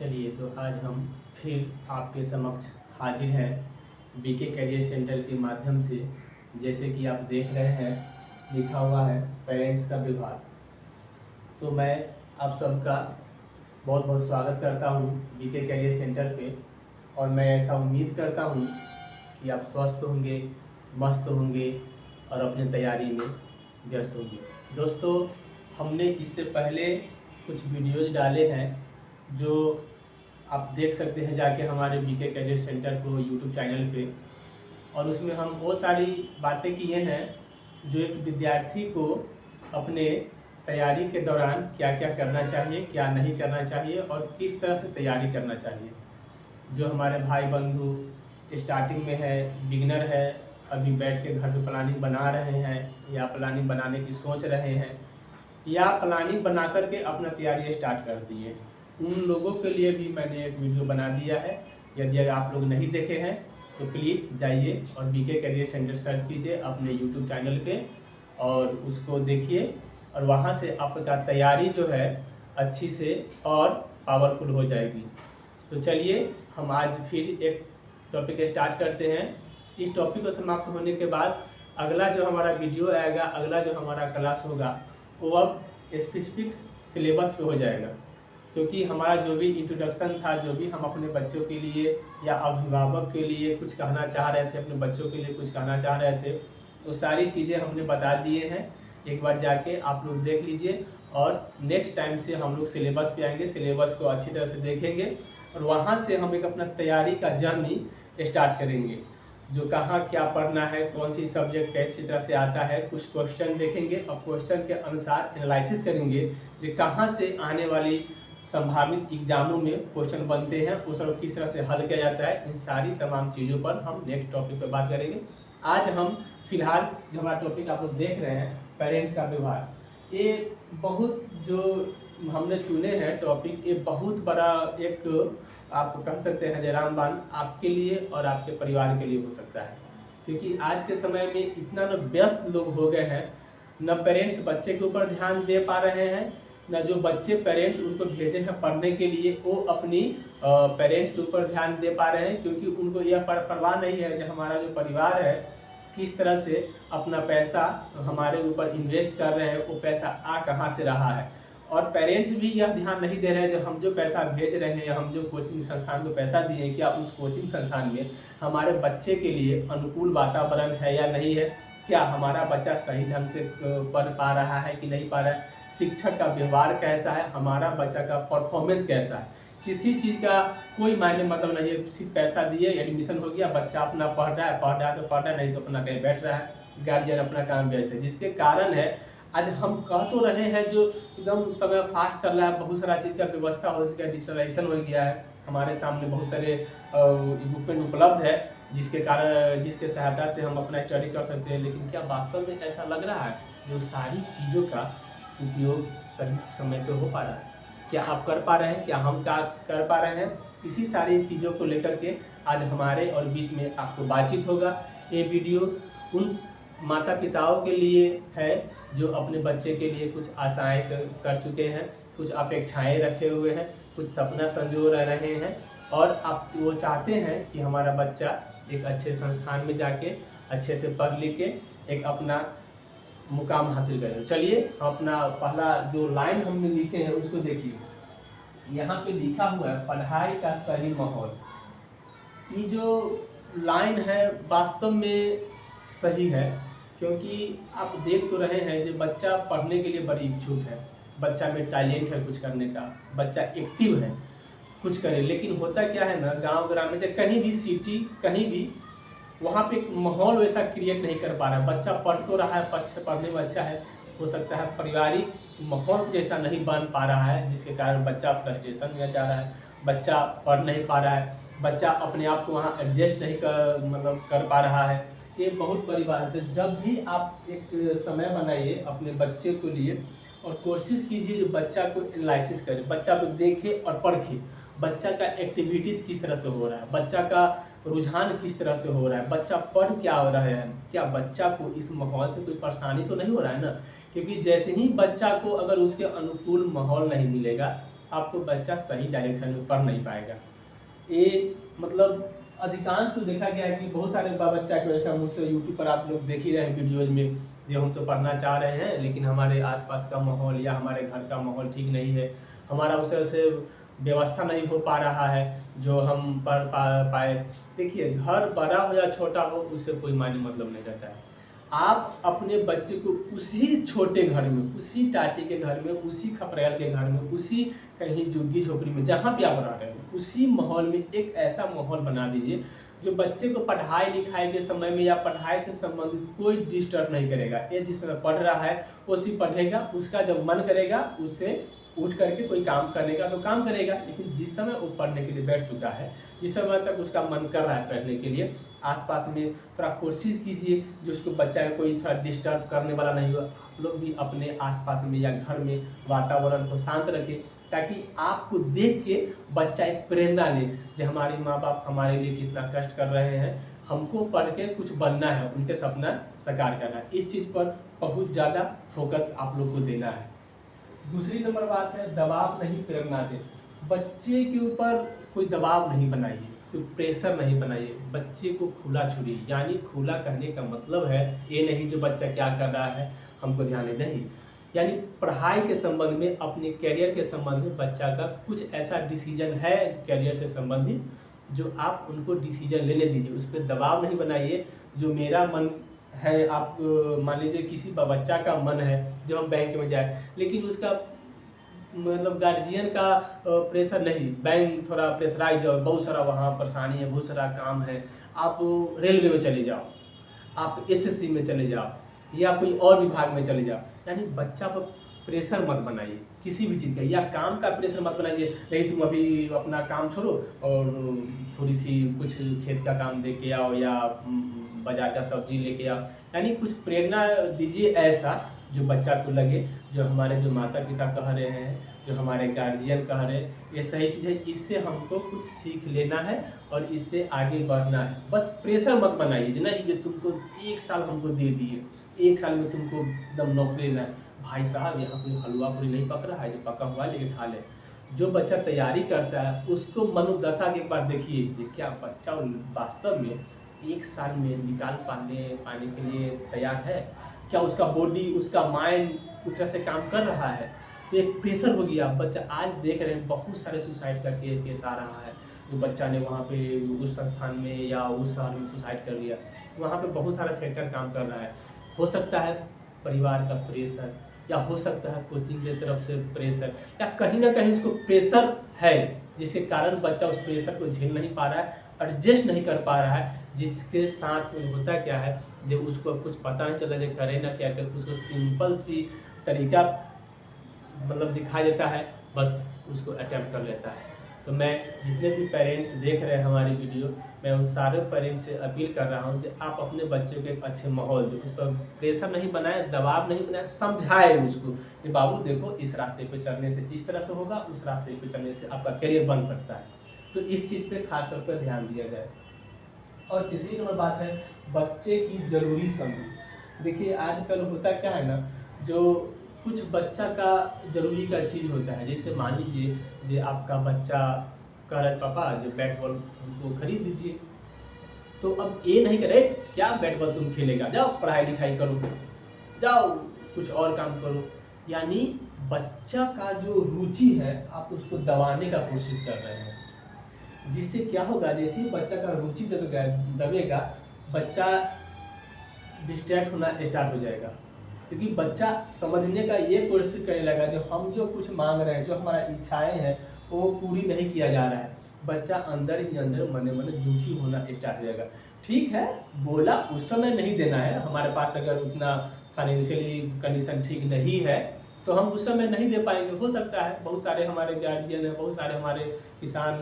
चलिए तो आज हम फिर आपके समक्ष हाजिर हैं बीके करियर सेंटर के माध्यम से। जैसे कि आप देख रहे हैं लिखा हुआ है पेरेंट्स का विभाग। तो मैं आप सबका बहुत बहुत स्वागत करता हूं बीके करियर सेंटर पे, और मैं ऐसा उम्मीद करता हूं कि आप स्वस्थ होंगे, मस्त होंगे और अपनी तैयारी में व्यस्त होंगे। दोस्तों, हमने इससे पहले कुछ वीडियोज़ डाले हैं जो आप देख सकते हैं जाके हमारे बीके करियर सेंटर को यूट्यूब चैनल पे, और उसमें हम वो सारी बातें किए हैं जो एक विद्यार्थी को अपने तैयारी के दौरान क्या क्या करना चाहिए, क्या नहीं करना चाहिए और किस तरह से तैयारी करना चाहिए। जो हमारे भाई बंधु स्टार्टिंग में है, बिगिनर है, अभी बैठ के घर पे प्लानिंग बना रहे हैं या प्लानिंग बनाने की सोच रहे हैं या प्लानिंग बना करके अपना तैयारी स्टार्ट कर दिए, उन लोगों के लिए भी मैंने एक वीडियो बना दिया है। यदि अगर आप लोग नहीं देखे हैं तो प्लीज़ जाइए और बीके करियर सेंटर सर्च कीजिए अपने यूट्यूब चैनल पे और उसको देखिए, और वहाँ से आपका तैयारी जो है अच्छी से और पावरफुल हो जाएगी। तो चलिए हम आज फिर एक टॉपिक स्टार्ट करते हैं। इस टॉपिक को समाप्त होने के बाद अगला जो हमारा वीडियो आएगा, अगला जो हमारा क्लास होगा वो अब स्पेसिफिक सिलेबस पे हो जाएगा, क्योंकि हमारा जो भी इंट्रोडक्शन था, जो भी हम अपने बच्चों के लिए या अभिभावक के लिए कुछ कहना चाह रहे थे, अपने बच्चों के लिए कुछ कहना चाह रहे थे, तो सारी चीज़ें हमने बता दिए हैं। एक बार जाके आप लोग देख लीजिए और नेक्स्ट टाइम से हम लोग सिलेबस पे आएंगे, सिलेबस को अच्छी तरह से देखेंगे और वहाँ से हम एक अपना तैयारी का जर्नी स्टार्ट करेंगे। जो कहाँ क्या पढ़ना है, कौन सी सब्जेक्ट कैसी तरह से आता है, कुछ क्वेश्चन देखेंगे और क्वेश्चन के अनुसार एनालिसिस करेंगे जो कहाँ से आने वाली संभावित एग्जामों में क्वेश्चन बनते हैं, उस और किस तरह से हल किया जाता है। इन सारी तमाम चीज़ों पर हम नेक्स्ट टॉपिक पर बात करेंगे। आज हम फिलहाल जो हमारा टॉपिक आप लोग देख रहे हैं पेरेंट्स का व्यवहार, ये बहुत जो हमने चुने हैं टॉपिक, ये बहुत बड़ा एक आप कह सकते हैं रामबाण आपके लिए और आपके परिवार के लिए हो सकता है, क्योंकि आज के समय में इतना न व्यस्त लोग हो गए हैं, न पेरेंट्स बच्चे के ऊपर ध्यान दे पा रहे हैं, न जो बच्चे पेरेंट्स उनको भेजे हैं पढ़ने के लिए वो अपनी पेरेंट्स के ऊपर ध्यान दे पा रहे हैं, क्योंकि उनको यह परवाह नहीं है कि हमारा जो परिवार है किस तरह से अपना पैसा हमारे ऊपर इन्वेस्ट कर रहे हैं, वो पैसा आ कहाँ से रहा है। और पेरेंट्स भी यह ध्यान नहीं दे रहे हैं जो हम जो पैसा भेज रहे हैं या हम जो कोचिंग संस्थान को पैसा दिए हैं, क्या उस कोचिंग संस्थान में हमारे बच्चे के लिए अनुकूल वातावरण है या नहीं है, क्या हमारा बच्चा सही ढंग से पढ़ पा रहा है कि नहीं पा रहा है, शिक्षक का व्यवहार कैसा है, हमारा बच्चा का परफॉर्मेंस कैसा है। किसी चीज़ का कोई मायने मतलब नहीं है, सिर्फ पैसा दिए एडमिशन हो गया, बच्चा अपना पढ़ रहा है तो पढ़ रहा है, नहीं तो अपना कहीं बैठ रहा है, गार्जियन अपना काम व्यस्त है, जिसके कारण है आज हम कह तो रहे हैं जो एकदम समय फास्ट चल रहा है, बहुत सारा चीज़ का व्यवस्था हो गया, डिजिटलाइजेशन हो गया है, हमारे सामने बहुत सारे इक्विपमेंट उपलब्ध है जिसके कारण जिसके सहायता से हम अपना स्टडी कर सकते हैं। लेकिन क्या वास्तव में ऐसा लग रहा है जो सारी चीज़ों का उपयोग सही समय पे हो पा रहा है? क्या आप कर पा रहे हैं? क्या हम क्या कर पा रहे हैं? इसी सारी चीज़ों को लेकर के आज हमारे और बीच में आपको बातचीत होगा। ये वीडियो उन माता पिताओं के लिए है जो अपने बच्चे के लिए कुछ आशाएं कर चुके हैं, कुछ अपेक्षाएं रखे हुए हैं, कुछ सपना संजो रहे हैं और आप वो चाहते हैं कि हमारा बच्चा एक अच्छे संस्थान में जाके अच्छे से पढ़ लिख के एक अपना मुकाम हासिल करें। चलिए अपना पहला जो लाइन हमने लिखे हैं उसको देखिए। यहाँ पे लिखा हुआ है पढ़ाई का सही माहौल। ये जो लाइन है वास्तव में सही है, क्योंकि आप देख तो रहे हैं जो बच्चा पढ़ने के लिए बड़ी इच्छुक है, बच्चा में टैलेंट है कुछ करने का, बच्चा एक्टिव है कुछ करे, लेकिन होता क्या है ना, गांव ग्रामीण में कहीं भी सिटी कहीं भी वहाँ पे एक माहौल वैसा क्रिएट नहीं कर पा रहा है। बच्चा पढ़ तो रहा है, पढ़ने में अच्छा है, हो सकता है पारिवारिक माहौल जैसा नहीं बन पा रहा है, जिसके कारण बच्चा फ्रस्ट्रेशन में जा रहा है, बच्चा पढ़ नहीं पा रहा है, बच्चा अपने आप को वहाँ एडजस्ट नहीं कर पा रहा है। ये बहुत बड़ी बात है। जब भी आप एक समय बनाइए अपने बच्चे के लिए और कोशिश कीजिए जो बच्चा को एनालिसिस करे, बच्चा को देखे और परखे, बच्चा का एक्टिविटीज़ किस तरह से हो रहा है, बच्चा का रुझान किस तरह से हो रहा है, बच्चा पढ़ क्या हो रहा है, क्या बच्चा को इस माहौल से कोई परेशानी तो नहीं हो रहा है ना। क्योंकि जैसे ही बच्चा को अगर उसके अनुकूल माहौल नहीं मिलेगा, आपको बच्चा सही डायरेक्शन में पढ़ नहीं पाएगा। ये मतलब अधिकांश तो देखा गया है कि बहुत सारे बच्चा के वैसे हम उससे यूट्यूब पर आप लोग देख ही रहे हैं वीडियोज में, जो हम तो पढ़ना चाह रहे हैं लेकिन हमारे आसपास का माहौल या हमारे घर का माहौल ठीक नहीं है, हमारा उस तरह से व्यवस्था नहीं हो पा रहा है जो हम पढ़ पाए। देखिए, घर बड़ा हो या छोटा हो उससे कोई मायने मतलब नहीं रहता है। आप अपने बच्चे को उसी छोटे घर में, उसी टाटी के घर में, उसी खपरेल के घर में, उसी कहीं झुग्गी झोपड़ी में, जहाँ भी आप रह रहे हो उसी माहौल में एक ऐसा माहौल बना दीजिए जो बच्चे को पढ़ाई लिखाई के समय में या पढ़ाई से संबंधित कोई डिस्टर्ब नहीं करेगा। ये जिस समय पढ़ रहा है उसी पढ़ेगा, उसका जब मन करेगा उससे उठ करके कोई काम करने का तो काम करेगा, लेकिन जिस समय वो पढ़ने के लिए बैठ चुका है, जिस समय तक उसका मन कर रहा है पढ़ने के लिए, आसपास में थोड़ा कोशिश कीजिए जो उसको बच्चा का कोई थोड़ा डिस्टर्ब करने वाला नहीं हो। आप लोग भी अपने आसपास में या घर में वातावरण को शांत रखें ताकि आपको देख के बच्चा एक प्रेरणा ले जो हमारे माँ बाप हमारे लिए कितना कष्ट कर रहे हैं, हमको पढ़ के कुछ बनना है, उनके सपना साकार करना है। इस चीज़ पर बहुत ज़्यादा फोकस आप लोग को देना है। दूसरी नंबर बात है, दबाव नहीं प्रेरणा दे। बच्चे के ऊपर कोई दबाव नहीं बनाइए, कोई प्रेशर नहीं बनाइए। बच्चे को खुला छोड़िए, यानी खुला कहने का मतलब है ये नहीं जो बच्चा क्या कर रहा है हमको ध्यान नहीं, यानी पढ़ाई के संबंध में, अपने कैरियर के संबंध में बच्चा का कुछ ऐसा डिसीजन है कैरियर से संबंधित जो आप उनको डिसीजन लेने दीजिए। उस पर दबाव नहीं बनाइए। जो मेरा मन है, आप मान लीजिए किसी बच्चा का मन है जो हम बैंक में जाए, लेकिन उसका मतलब गार्जियन का प्रेशर नहीं, बैंक थोड़ा प्रेशराइज हो, बहुत सारा वहाँ परेशानी है, बहुत सारा काम है, आप रेलवे में चले जाओ, आप एसएससी में चले जाओ या कोई और विभाग में चले जाओ। यानी बच्चा पर प्रेशर मत बनाइए किसी भी चीज़ का, या काम का प्रेशर मत बनाइए, नहीं तुम अभी अपना काम छोड़ो और थोड़ी सी कुछ खेत का काम दे के आओ या बाजार का सब्जी लेके आओ। यानी कुछ प्रेरणा दीजिए ऐसा जो बच्चा को लगे जो हमारे जो माता पिता कह रहे हैं, जो हमारे गार्जियन कह रहे हैं, ये सही चीज़ है, इससे हमको कुछ सीख लेना है और इससे आगे बढ़ना है। बस प्रेशर मत बनाइए जो नहीं जो तुमको 1 साल हमको दे दिए, 1 साल में तुमको एकदम नौकरी लेना है। भाई साहब, यहाँ कोई हलवा पूरी नहीं पक रहा है जो पका हुआ लेके खा ले। जो बच्चा तैयारी करता है उसको मनोदशा के एक बार देखिए कि क्या बच्चा वास्तव में 1 साल में निकाल पाने के लिए तैयार है, क्या उसका बॉडी, उसका माइंड उस तरह से काम कर रहा है। तो एक प्रेशर हो गया। बच्चा आज देख रहे हैं बहुत सारे सुसाइड का केस आ रहा है, जो बच्चा ने वहाँ पे उस संस्थान में या उस शहर में सुसाइड कर लिया। वहाँ पे बहुत सारा फैक्टर काम कर रहा है। हो सकता है परिवार का प्रेशर, या हो सकता है कोचिंग की तरफ से प्रेशर, या कहीं ना कहीं उसको प्रेशर है जिसके कारण बच्चा उस प्रेशर को झेल नहीं पा रहा है, एडजस्ट नहीं कर पा रहा है। जिसके साथ में होता क्या है, जब उसको कुछ पता नहीं चलता जो करे ना क्या करे, उसको सिंपल सी तरीका मतलब दिखाई देता है, बस उसको अटेम्प्ट कर लेता है। तो मैं जितने भी पेरेंट्स देख रहे हैं हमारी वीडियो, मैं उन सारे पेरेंट्स से अपील कर रहा हूँ कि आप अपने बच्चे को एक अच्छे माहौल दो, उस पर प्रेशर नहीं बनाए, दबाव नहीं बनाए, समझाए उसको कि बाबू देखो इस रास्ते पे चलने से इस तरह से होगा, उस रास्ते पे चलने से आपका करियर बन सकता है। तो इस चीज़ पे खास तौर पर ध्यान दिया जाए। और तीसरी नंबर बात है, बच्चे की ज़रूरी समझ। देखिए आजकल होता क्या है ना, जो कुछ बच्चा का ज़रूरी का चीज़ होता है, जैसे मान लीजिए जो आपका बच्चा कह रहा है पापा जो बैट बॉल हमको खरीद दीजिए, तो अब ये नहीं करे क्या बैट बॉल तुम खेलेगा, जाओ पढ़ाई लिखाई करो, जाओ कुछ और काम करो। यानी बच्चा का जो रुचि है आप उसको दबाने का कोशिश कर रहे हैं, जिससे क्या होगा, जैसे ही बच्चा का रुचि दबेगा बच्चा डिस्ट्रैक्ट होना स्टार्ट हो जाएगा, क्योंकि बच्चा समझने का ये कोशिश करने लगा जो हम जो कुछ मांग रहे हैं, जो हमारा इच्छाएं हैं वो पूरी नहीं किया जा रहा है। बच्चा अंदर ही अंदर मने मने दुखी होना स्टार्ट हो जाएगा। ठीक है, बोला उस समय नहीं देना है, हमारे पास अगर उतना फाइनेंशियली कंडीशन ठीक नहीं है तो हम उस समय नहीं दे पाएंगे। हो सकता है बहुत सारे हमारे गार्जियन है, बहुत सारे हमारे किसान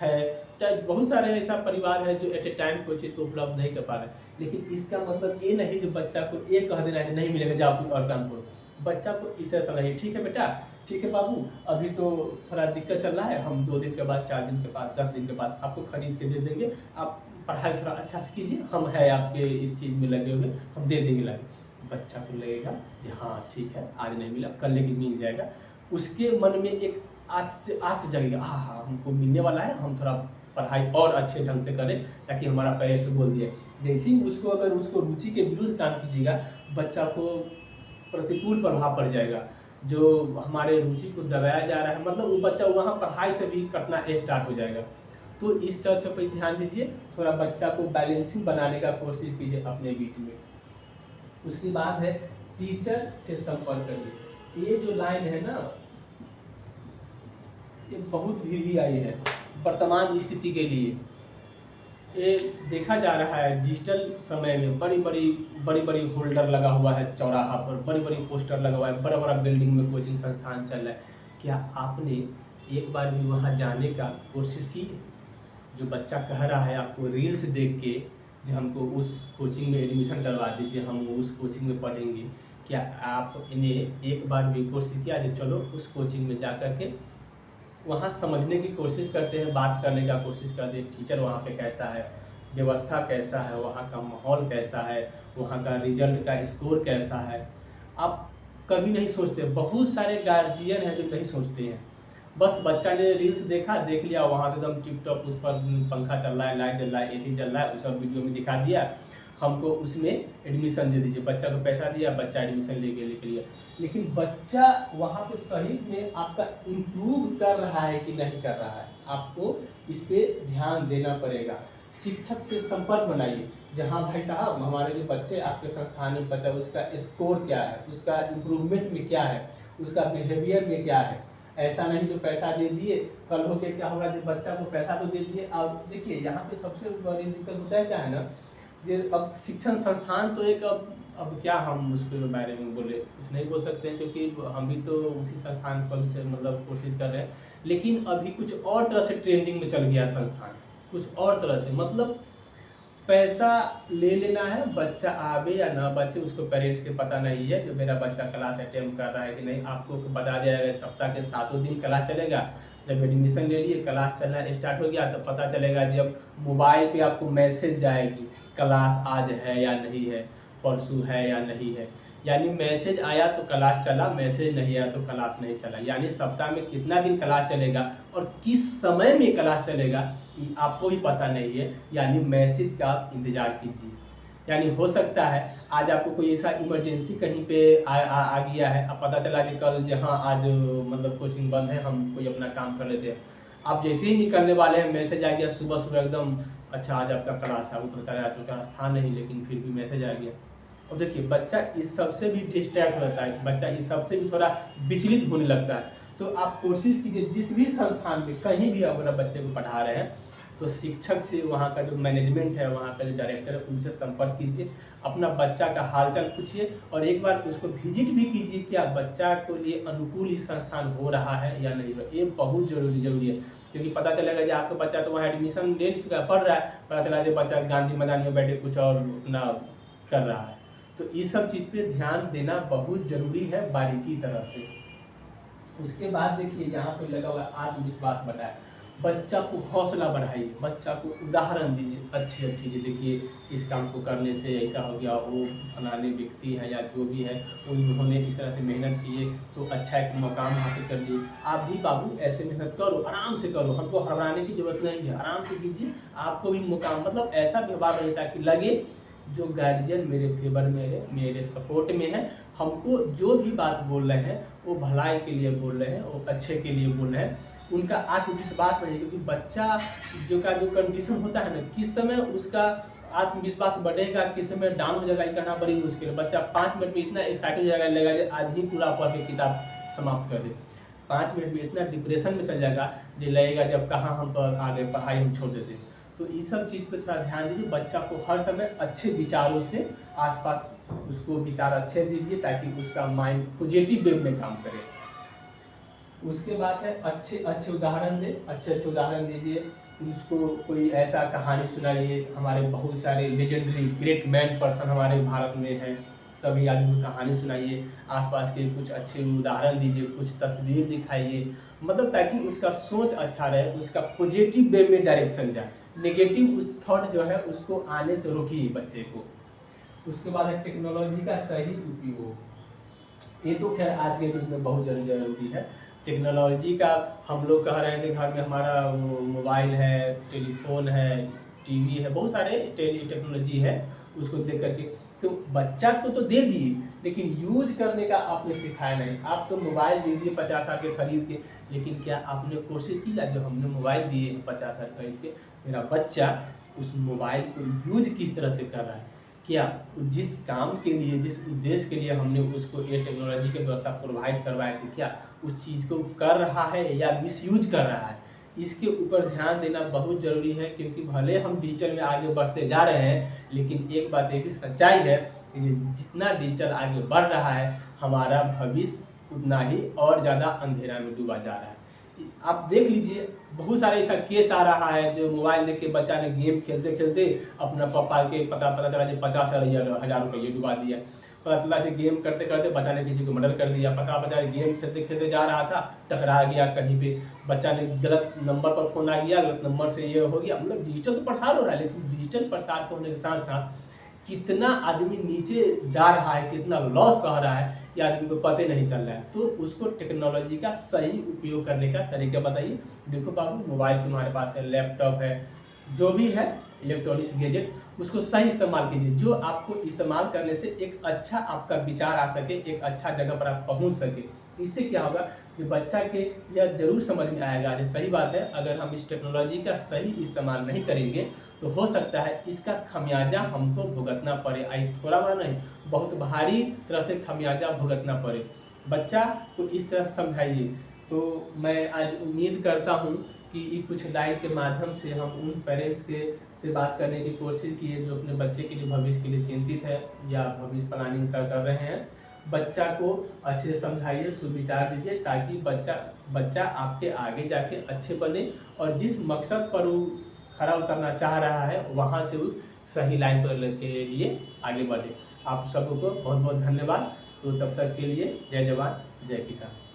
है, बहुत सारे ऐसा परिवार है जो एट ए टाइम कोई चीज़ को उपलब्ध नहीं कर पा रहे, लेकिन इसका मतलब ये नहीं जो बच्चा को ये कह देना है नहीं मिलेगा जाओ कुछ और काम करो। बच्चा को इस तरह सलाह, ठीक है बेटा, ठीक है बाबू, अभी तो थोड़ा दिक्कत चल रहा है, हम 2 दिन के बाद, 4 दिन के बाद, 10 दिन के बाद आपको खरीद के दे देंगे, आप पढ़ाई थोड़ा अच्छा से कीजिए, हम है आपके इस चीज़ में लगे हुए, हम दे देंगे लाके। बच्चा को लगेगा कि हाँ ठीक है आज नहीं मिला कल लेकिन मिल जाएगा। उसके मन में एक आज आज से जगेगा, हाँ हाँ हमको मिलने वाला है, हम थोड़ा पढ़ाई और अच्छे ढंग से करें ताकि हमारा पेरेंट्स बोल दिए। जैसे ही उसको अगर उसको रुचि के विरुद्ध काम कीजिएगा, बच्चा को प्रतिकूल प्रभाव पड़ जाएगा। जो हमारे रुचि को दबाया जा रहा है, मतलब वो बच्चा वहाँ पढ़ाई से भी कटना स्टार्ट हो जाएगा। तो इस चर्चा पर ध्यान दीजिए, थोड़ा बच्चा को बैलेंसिंग बनाने का कोशिश कीजिए अपने बीच में। उसके बाद है टीचर से संपर्क करिए। ये जो लाइन है ना, ये बहुत भी आई है वर्तमान स्थिति के लिए। ये देखा जा रहा है डिजिटल समय में बड़ी बड़ी होल्डर लगा हुआ है चौराहा पर, बड़ी बड़ी पोस्टर लगा हुआ है, बड़ा बड़ा बिल्डिंग में कोचिंग संस्थान चल रहा है। क्या आपने एक बार भी वहाँ जाने का कोशिश की? जो बच्चा कह रहा है आपको रील्स देख के जो हमको उस कोचिंग में एडमिशन करवा दीजिए, हम उस कोचिंग में पढ़ेंगे, क्या आप इन्हें एक बार भी कोशिश किया कि चलो उस कोचिंग में जा कर के वहाँ समझने की कोशिश करते हैं, बात करने का कोशिश करते हैं, टीचर वहाँ पे कैसा है, व्यवस्था कैसा है, वहाँ का माहौल कैसा है, वहाँ का रिजल्ट का स्कोर कैसा है। आप कभी नहीं सोचते, बहुत सारे गार्जियन हैं जो नहीं सोचते हैं। बस बच्चा ने रील्स देख लिया, वहाँ तो एकदम टिप टॉप, उस पर पंखा चल रहा है, लाइट चल रहा है, एसी चल रहा है, उस सब वीडियो में दिखा दिया, हमको उसमें एडमिशन दे दीजिए। बच्चा को पैसा दिया, बच्चा एडमिशन लेके लिया। लेकिन बच्चा वहाँ पे सही में आपका इम्प्रूव कर रहा है कि नहीं कर रहा है, आपको इस पर ध्यान देना पड़ेगा। शिक्षक से संपर्क बनाइए, जहाँ भाई साहब हमारे जो बच्चे आपके संस्थान में बच्चा, उसका स्कोर क्या है, उसका इम्प्रूवमेंट में क्या है, उसका बिहेवियर में क्या है। ऐसा नहीं जो पैसा दे दिए, कल होके क्या होगा, जब बच्चा को पैसा तो दे दिए। अब देखिए यहाँ पे सबसे बड़ी दिक्कत होता है क्या है ना, जो अब शिक्षण संस्थान तो एक, अब क्या हम उसके बारे में बोले, कुछ नहीं बोल सकते हैं क्योंकि हम भी तो उसी संस्थान पर मतलब कोशिश कर रहे हैं। लेकिन अभी कुछ और तरह से ट्रेंडिंग में चल गया संस्थान, कुछ और तरह से, मतलब पैसा ले लेना है, बच्चा आवे या ना बच्चे उसको पेरेंट्स के पता नहीं है। जो मेरा बच्चा क्लास अटेम्प्ट कर रहा है कि नहीं, आपको बता दिया जाएगा। सप्ताह के 7 दिन क्लास चलेगा। जब एडमिशन ले लिए, क्लास चलना स्टार्ट हो गया, तो पता चलेगा जब मोबाइल पे आपको मैसेज जाएगी क्लास आज है या नहीं है, परसों है या नहीं है। यानी मैसेज आया तो क्लास चला, मैसेज नहीं आया तो क्लास नहीं चला। यानी सप्ताह में कितना दिन क्लास चलेगा और किस समय में क्लास चलेगा आपको ही पता नहीं है। यानी मैसेज का आप इंतजार कीजिए। यानी हो सकता है आज आपको कोई ऐसा इमरजेंसी कहीं पे आ गया है, अब पता चला कि कल जहाँ आज मतलब कोचिंग बंद है, हम कोई अपना काम कर लेते हैं। आप जैसे ही निकलने वाले हैं, मैसेज आ गया सुबह सुबह एकदम, अच्छा आज आपका क्लास है। आपको पता है तो क्लास था नहीं, लेकिन फिर भी मैसेज आ गया। और देखिए बच्चा इस सबसे भी डिस्ट्रैक्ट होता है, बच्चा इस सबसे भी थोड़ा विचलित होने लगता है। तो आप कोशिश कीजिए, जिस भी संस्थान में कहीं भी अगर बच्चे को पढ़ा रहे हैं, तो शिक्षक से, वहाँ का जो मैनेजमेंट है, वहाँ का जो डायरेक्टर है, उनसे संपर्क कीजिए, अपना बच्चा का हालचाल पूछिए और एक बार उसको विजिट भी कीजिए, क्या बच्चा को लिए अनुकूल ही संस्थान हो रहा है या नहीं हो रहा। ये बहुत जरूरी है, क्योंकि पता चलेगा कि आपका बच्चा तो वहाँ एडमिशन ले चुका है, पढ़ रहा है, पता चला कि बच्चा गांधी मैदान में बैठे कुछ और अपना कर रहा है। तो इस सब चीज़ पे ध्यान देना बहुत जरूरी है, बारीकी तरह से। उसके बाद देखिए यहाँ पे लगा हुआ आत्मविश्वास बढ़ाए, बच्चा को हौसला बढ़ाइए, बच्चा को उदाहरण दीजिए अच्छी चीज़ें। देखिए इस काम को करने से ऐसा हो गया, वो फलाने व्यक्ति है या जो भी है उन्होंने इस तरह से मेहनत की है तो अच्छा एक मुकाम हासिल कर लिए। आप भी बाबू ऐसे मेहनत करो, आराम से करो, हमको घबराने की जरूरत नहीं है, आराम से कीजिए, आपको भी मुकाम, मतलब ऐसा व्यवहार रहे ताकि लगे जो गार्जियन मेरे फेवर में है, मेरे सपोर्ट में है। हमको जो भी बात बोल रहे हैं वो भलाई के लिए बोल रहे हैं, वो अच्छे के लिए बोल रहे हैं, उनका आत्मविश्वास बढ़े। क्योंकि बच्चा जो कंडीशन होता है ना, किस समय उसका आत्मविश्वास बढ़ेगा, किस समय डाउन हो जाएगा, ये कहना बड़ी मुश्किल है। बच्चा 5 मिनट में इतना एक्साइटेड हो जाएगा, लगेगा आज ही पूरा पढ़ के किताब समाप्त कर दे। 5 मिनट में इतना डिप्रेशन में चल जाएगा जो लगेगा जब कहाँ हम आगे पढ़ाई हम छोड़ देते। तो इस सब चीज़ पे थोड़ा ध्यान दीजिए, बच्चा को हर समय अच्छे विचारों से आसपास उसको विचार अच्छे दीजिए ताकि उसका माइंड पॉजिटिव वे में काम करे। उसके बाद है अच्छे उदाहरण दे, अच्छे उदाहरण दीजिए। उसको कोई ऐसा कहानी सुनाइए, हमारे बहुत सारे लेजेंडरी ग्रेट मैन पर्सन हमारे भारत में हैं, सभी आदमी को कहानी सुनाइए, आसपास के कुछ अच्छे उदाहरण दीजिए, कुछ तस्वीर दिखाइए, मतलब ताकि उसका सोच अच्छा रहे, उसका पॉजिटिव वे में डायरेक्शन जाए, नेगेटिव उस थॉट जो है उसको आने से रोकिए बच्चे को। उसके बाद है टेक्नोलॉजी का सही उपयोग। ये तो खैर आज के युग में बहुत जरूरी है, टेक्नोलॉजी का हम लोग कह रहे हैं कि घर में हमारा वो मोबाइल है, टेलीफोन है, टीवी है, बहुत सारे टेक्नोलॉजी है, उसको देख करके तो बच्चा को तो दे दिए, लेकिन यूज करने का आपने सिखाया नहीं। आप तो मोबाइल दे दिए 50,000 के खरीद के, लेकिन क्या आपने कोशिश की जो हमने मोबाइल दिए 50,000 खरीद के, मेरा बच्चा उस मोबाइल को यूज किस तरह से कर रहा है, क्या जिस काम के लिए, जिस उद्देश्य के लिए हमने उसको ये टेक्नोलॉजी की व्यवस्था प्रोवाइड करवाए थे, क्या उस चीज़ को कर रहा है या मिसयूज कर रहा है, इसके ऊपर ध्यान देना बहुत ज़रूरी है। क्योंकि भले हम डिजिटल में आगे बढ़ते जा रहे हैं, लेकिन एक बात ये भी सच्चाई है कि जितना डिजिटल आगे बढ़ रहा है, हमारा भविष्य उतना ही और ज़्यादा अंधेरा में डूबा जा रहा है। आप देख लीजिए, बहुत सारे ऐसा केस आ रहा है जो मोबाइल देख के बच्चा ने गेम खेलते खेलते अपना पापा के पता चला कि 50,000 रुपये डुबा दिया। पता चला कि गेम करते करते बच्चा ने किसी को मर्डर कर दिया। पता गेम खेलते खेलते जा रहा था, टकरा गया कहीं पे, बच्चा ने गलत नंबर पर फ़ोन आ गया, गलत नंबर से ये हो गया। मतलब डिजिटल तो प्रसार हो रहा है, लेकिन डिजिटल प्रसार होने के साथ साथ कितना आदमी नीचे जा रहा है, कितना लॉस सह रहा है, ये आदमी को पता ही नहीं चल रहा है। तो उसको टेक्नोलॉजी का सही उपयोग करने का तरीका बताइए। देखो बाबू, मोबाइल तुम्हारे पास है, लैपटॉप है, जो भी है इलेक्ट्रॉनिक्स गैजेट, उसको सही इस्तेमाल कीजिए, जो आपको इस्तेमाल करने से एक अच्छा आपका विचार आ सके, एक अच्छा जगह पर आप पहुंच सके। इससे क्या होगा, जो बच्चा के यह जरूर समझ में आएगा कि सही बात है, अगर हम इस टेक्नोलॉजी का सही इस्तेमाल नहीं करेंगे तो हो सकता है इसका खमियाजा हमको भुगतना पड़े। आई थोड़ा बड़ा नहीं, बहुत भारी तरह से खमियाजा भुगतना पड़े। बच्चा को इस तरह समझाइए। तो मैं आज उम्मीद करता हूँ कि कुछ लाइव के माध्यम से हम उन पेरेंट्स के से बात करने की कोशिश किए जो अपने बच्चे के लिए, भविष्य के लिए चिंतित है या भविष्य प्लानिंग कर रहे हैं। बच्चा को अच्छे से समझाइए, सुविचार दीजिए, ताकि बच्चा आपके आगे जाके अच्छे बने और जिस मकसद पर वो खरा उतरना चाह रहा है वहाँ से वो सही लाइन पर के लिए आगे बढ़े। आप सबको बहुत बहुत धन्यवाद। तो तब तक के लिए जय जवान जय किसान।